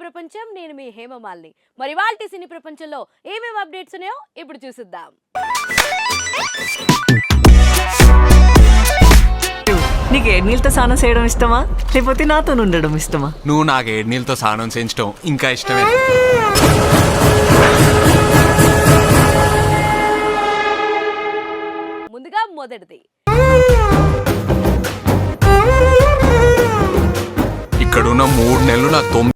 ప్రపంచం. నేను మీ హేమమాలిని. మరి వాల్టి సినీ ప్రపంచంలో ఏమేమి అప్డేట్స్ ఉన్నాయో ఇప్పుడు చూసిద్దాం. నీకు ఏడు నీళ్ళతో స్నానం చేయడం ఇష్టమా లేకపోతే నాతో ఉండడం ఇష్టమా? నువ్వు నాకు ఏడు నీళ్ళతో స్నానం చేయించడం ఇంకా ఇష్టమే. ముందుగా మొదటిది, ఇక్కడున్న 3 నెలలు నాకు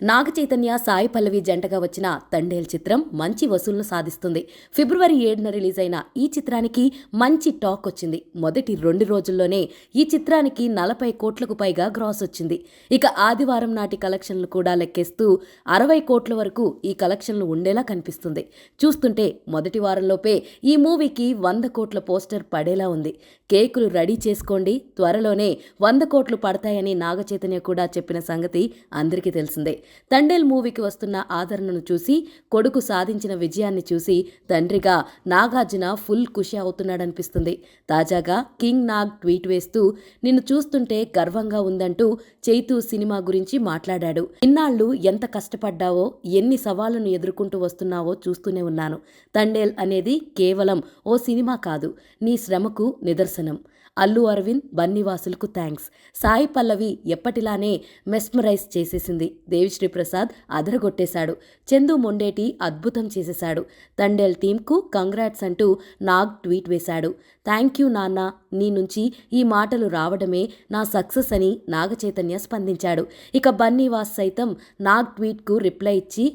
నాగ చైతన్య సాయి పల్లవి జంటగా వచ్చిన తండేల్ చిత్రం మంచి వసూళ్లను సాధిస్తుంది. ఫిబ్రవరి 7న రిలీజ్ అయిన ఈ చిత్రానికి మంచి టాక్ వచ్చింది. మొదటి 2 రోజుల్లోనే ఈ చిత్రానికి 40 కోట్లకు పైగా గ్రాస్ వచ్చింది. ఇక ఆదివారం నాటి కలెక్షన్లు కూడా లెక్కేస్తూ 60 కోట్ల వరకు ఈ కలెక్షన్లు ఉండేలా కనిపిస్తుంది. చూస్తుంటే మొదటి వారంలోపే ఈ మూవీకి 100 కోట్ల పోస్టర్ పడేలా ఉంది. కేకులు రెడీ చేసుకోండి, త్వరలోనే 100 కోట్లు పడతాయని నాగ చైతన్య కూడా చెప్పిన సంగతి అందరికీ తెలిసిందే. తండేల్ మూవీకి వస్తున్న ఆదరణను చూసి, కొడుకు సాధించిన విజయాన్ని చూసి తండ్రిగా నాగార్జున ఫుల్ ఖుషి అవుతున్నాడనిపిస్తుంది. తాజాగా కింగ్ నాగ్ ట్వీట్ వేస్తూ నిన్ను చూస్తుంటే గర్వంగా ఉందంటూ చైతూ సినిమా గురించి మాట్లాడాడు. ఇన్నాళ్లు ఎంత కష్టపడ్డావో, ఎన్ని సవాళ్లను ఎదుర్కొంటూ వస్తున్నావో చూస్తూనే ఉన్నాను. తండేల్ అనేది కేవలం ఓ సినిమా కాదు, నీ శ్రమకు నిదర్శనం. అల్లు అరవింద్, బన్నీవాసులకు థ్యాంక్స్. సాయి పల్లవి ఎప్పటిలానే మెస్మరైజ్ చేసేసింది. దేవిశ్రీ ప్రసాద్ అదరగొట్టేశాడు. చందు మొండేటి అద్భుతం చేసేశాడు. తండేల్ టీంకు కంగ్రాట్స్ అంటూ నాగ్ ట్వీట్ వేశాడు. థ్యాంక్ యూ నాన్న, నీ నుంచి ఈ మాటలు రావడమే నా సక్సెస్ అని నాగ చైతన్య స్పందించాడు. ఇక బన్నీవాస్ సైతం నాగ్ ట్వీట్కు రిప్లై ఇచ్చి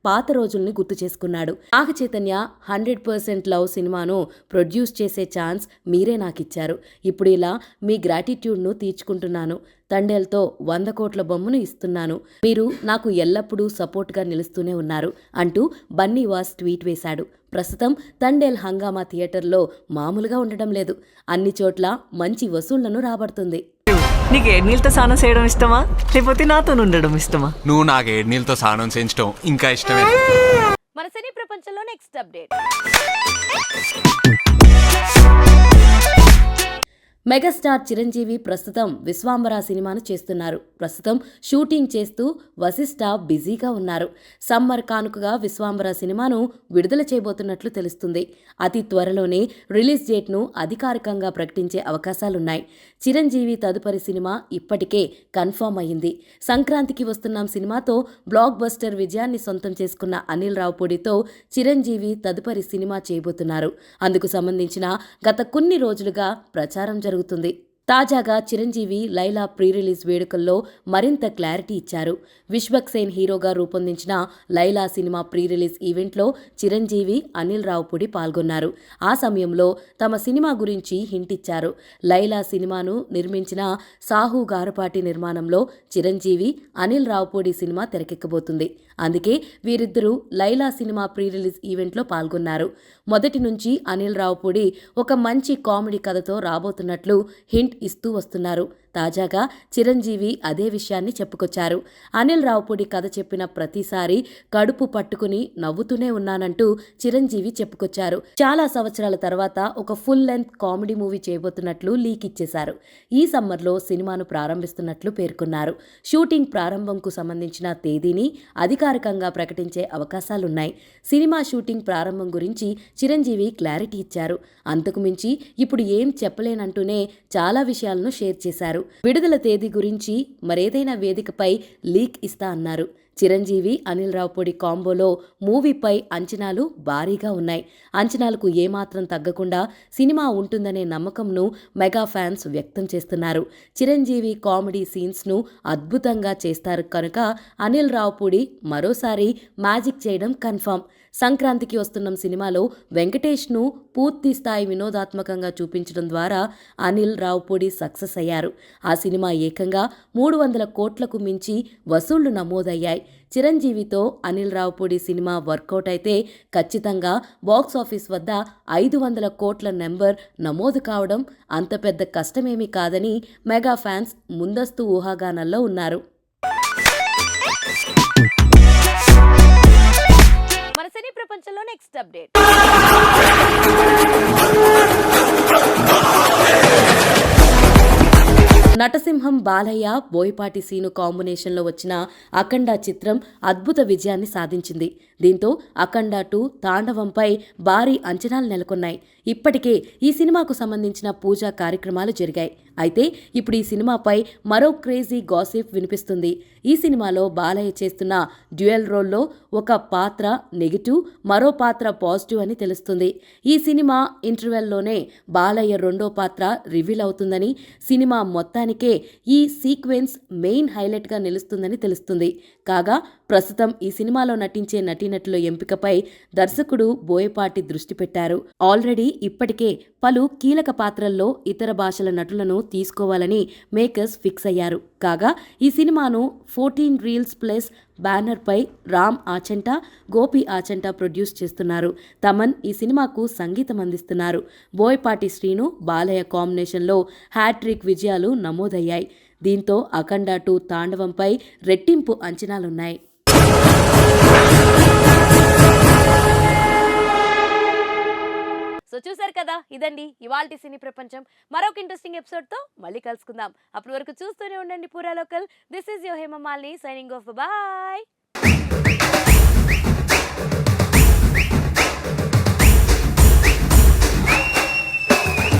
పాత రోజుల్ని గుర్తు చేసుకున్నాడు. నాగ చైతన్య 100% లవ్ సినిమాను ప్రొడ్యూస్ చేసే ఛాన్స్ మీరే నాకిచ్చారు. ఇప్పుడు ఇలా మీ గ్రాటిట్యూడ్ను తీర్చుకుంటున్నాను. తండేల్తో 100 కోట్ల బొమ్మను ఇస్తున్నాను. మీరు నాకు ఎల్లప్పుడూ సపోర్ట్గా నిలుస్తూనే ఉన్నారు అంటూ బన్నీవాస్ ట్వీట్ వేశాడు. ప్రస్తుతం తండేల్ హంగామా థియేటర్లో మామూలుగా ఉండడం లేదు. అన్ని చోట్ల మంచి వసూళ్లను రాబడుతుంది. నీకు ఏడు నీళ్ళతో స్నానం చేయడం ఇష్టమా లేకపోతే నాతో ఉండడం ఇష్టమా? నువ్వు నాకు ఏడు నీళ్ళతో స్నానం చేయించడం ఇంకా ఇష్టమే. మన సినీ ప్రపంచంలో నెక్స్ట్ అప్డేట్, మెగాస్టార్ చిరంజీవి ప్రస్తుతం విశ్వాంబర సినిమాను చేస్తున్నారు. ప్రస్తుతం షూటింగ్ చేస్తూ వశిష్ఠ బిజీగా ఉన్నారు. సమ్మర్ కానుకగా విశ్వాంబర సినిమాను విడుదల చేయబోతున్నట్లు తెలుస్తుంది. అతి త్వరలోనే రిలీజ్ డేట్ను అధికారికంగా ప్రకటించే అవకాశాలున్నాయి. చిరంజీవి తదుపరి సినిమా ఇప్పటికే కన్ఫర్మ్ అయ్యింది. సంక్రాంతికి వస్తున్నాం సినిమాతో బ్లాక్ బస్టర్ విజయాన్ని సొంతం చేసుకున్న అనిల్ రావుపూడితో చిరంజీవి తదుపరి సినిమా చేయబోతున్నారు. అందుకు సంబంధించిన గత కొన్ని రోజులుగా ప్రచారం జరుగుతుంది. తాజాగా చిరంజీవి లైలా ప్రీ రిలీజ్ వేడుకల్లో మరింత క్లారిటీ ఇచ్చారు. విశ్వక్ సేన్ హీరోగా రూపొందించిన లైలా సినిమా ప్రీ రిలీజ్ ఈవెంట్లో చిరంజీవి, అనిల్ రావుపూడి పాల్గొన్నారు. ఆ సమయంలో తమ సినిమా గురించి హింట్ ఇచ్చారు. లైలా సినిమాను నిర్మించిన సాహు గారపాటి నిర్మాణంలో చిరంజీవి, అనిల్ రావుపూడి సినిమా తెరకెక్కబోతుంది. అందుకే వీరిద్దరూ లైలా సినిమా ప్రీ రిలీజ్ ఈవెంట్లో పాల్గొన్నారు. మొదటి నుంచి అనిల్ రావుపూడి ఒక మంచి కామెడీ కథతో రాబోతున్నట్లు హింట్ ఇస్తూ వస్తున్నారు. తాజాగా చిరంజీవి అదే విషయాన్ని చెప్పుకొచ్చారు. అనిల్ రావుపూడి కథ చెప్పిన ప్రతిసారి కడుపు పట్టుకుని నవ్వుతూనే ఉన్నానంటూ చిరంజీవి చెప్పుకొచ్చారు. చాలా సంవత్సరాల తర్వాత ఒక ఫుల్ లెంత్ కామెడీ మూవీ చేయబోతున్నట్లు లీక్ ఇచ్చేశారు. ఈ సమ్మర్లో సినిమాను ప్రారంభిస్తున్నట్లు పేర్కొన్నారు. షూటింగ్ ప్రారంభంకు సంబంధించిన తేదీని అధికారికంగా ప్రకటించే అవకాశాలున్నాయి. సినిమా షూటింగ్ ప్రారంభం గురించి చిరంజీవి క్లారిటీ ఇచ్చారు. అంతకుమించి ఇప్పుడు ఏం చెప్పలేనంటూనే చాలా విషయాలను షేర్ చేశారు. విడుదల తేదీ గురించి మరేదైనా వేదికపై లీక్ ఇస్తా అన్నారు. చిరంజీవి, అనిల్ రావుపూడి కాంబోలో మూవీపై అంచనాలు భారీగా ఉన్నాయి. అంచనాలకు ఏమాత్రం తగ్గకుండా సినిమా ఉంటుందనే నమ్మకంను మెగా ఫ్యాన్స్ వ్యక్తం చేస్తున్నారు. చిరంజీవి కామెడీ సీన్స్ను అద్భుతంగా చేస్తారు కనుక అనిల్ రావుపూడి మరోసారి మ్యాజిక్ చేయడం కన్ఫర్మ్. సంక్రాంతికి వస్తున్న సినిమాలో వెంకటేష్ను పూర్తి స్థాయి వినోదాత్మకంగా చూపించడం ద్వారా అనిల్ రావుపూడి సక్సెస్ అయ్యారు. ఆ సినిమా ఏకంగా 300 కోట్లకు మించి వసూళ్లు నమోదయ్యాయి. చిరంజీవితో అనిల్ రావుపూడి సినిమా వర్కౌట్ అయితే ఖచ్చితంగా బాక్సాఫీస్ వద్ద 500 కోట్ల నెంబర్ నమోదు కావడం అంత పెద్ద కష్టమేమీ కాదని మెగా ఫ్యాన్స్ ముందస్తు ఊహాగానాల్లో ఉన్నారు. మన సినీ ప్రపంచంలో నెక్స్ట్ అప్డేట్, నటసింహ నరసింహం బాలయ్య బోయపాటి సీను కాంబినేషన్లో వచ్చిన అఖండ చిత్రం అద్భుత విజయాన్ని సాధించింది. దీంతో అఖండ 2 తాండవంపై భారీ అంచనాలు నెలకొన్నాయి. ఇప్పటికే ఈ సినిమాకు సంబంధించిన పూజా కార్యక్రమాలు జరిగాయి. అయితే ఇప్పుడు ఈ సినిమాపై మరో క్రేజీ గాసిప్ వినిపిస్తుంది. ఈ సినిమాలో బాలయ్య చేస్తున్న డ్యూయల్ రోల్లో ఒక పాత్ర నెగిటివ్, మరో పాత్ర పాజిటివ్ అని తెలుస్తుంది. ఈ సినిమా ఇంటర్వెల్లోనే బాలయ్య రెండో పాత్ర రివీల్ అవుతుందని, సినిమా మొత్తానికే ఈ సీక్వెన్స్ మెయిన్ హైలైట్గా నిలుస్తుందని తెలుస్తుంది. కాగా ప్రస్తుతం ఈ సినిమాలో నటించే నటీనటుల ఎంపికపై దర్శకుడు బోయపాటి దృష్టి పెట్టారు. ఆల్రెడీ ఇప్పటికే పలు కీలక పాత్రల్లో ఇతర భాషల నటులను తీసుకోవాలని మేకర్స్ ఫిక్స్ అయ్యారు. కాగా ఈ సినిమాను 14 రీల్స్ ప్లస్ బ్యానర్పై రామ్ ఆచంట, గోపి ఆచంట ప్రొడ్యూస్ చేస్తున్నారు. తమన్ ఈ సినిమాకు సంగీతం అందిస్తున్నారు. బోయపాటి శ్రీను, బాలయ్య కాంబినేషన్లో హ్యాట్రిక్ విజయాలు నమోదయ్యాయి. దీంతో అఖండ 2 తాండవంపై రెట్టింపు అంచనాలున్నాయి. సో చూసారు కదా, ఇదండి ఇవాల్టి సినీ ప్రపంచం. మరొక ఇంట్రెస్టింగ్ ఎపిసోడ్తో మళ్ళీ కలుసుకుందాం. అప్పటి వరకు చూస్తూనే ఉండండి పూరా local. This is your Hemamalini signing off. Bye.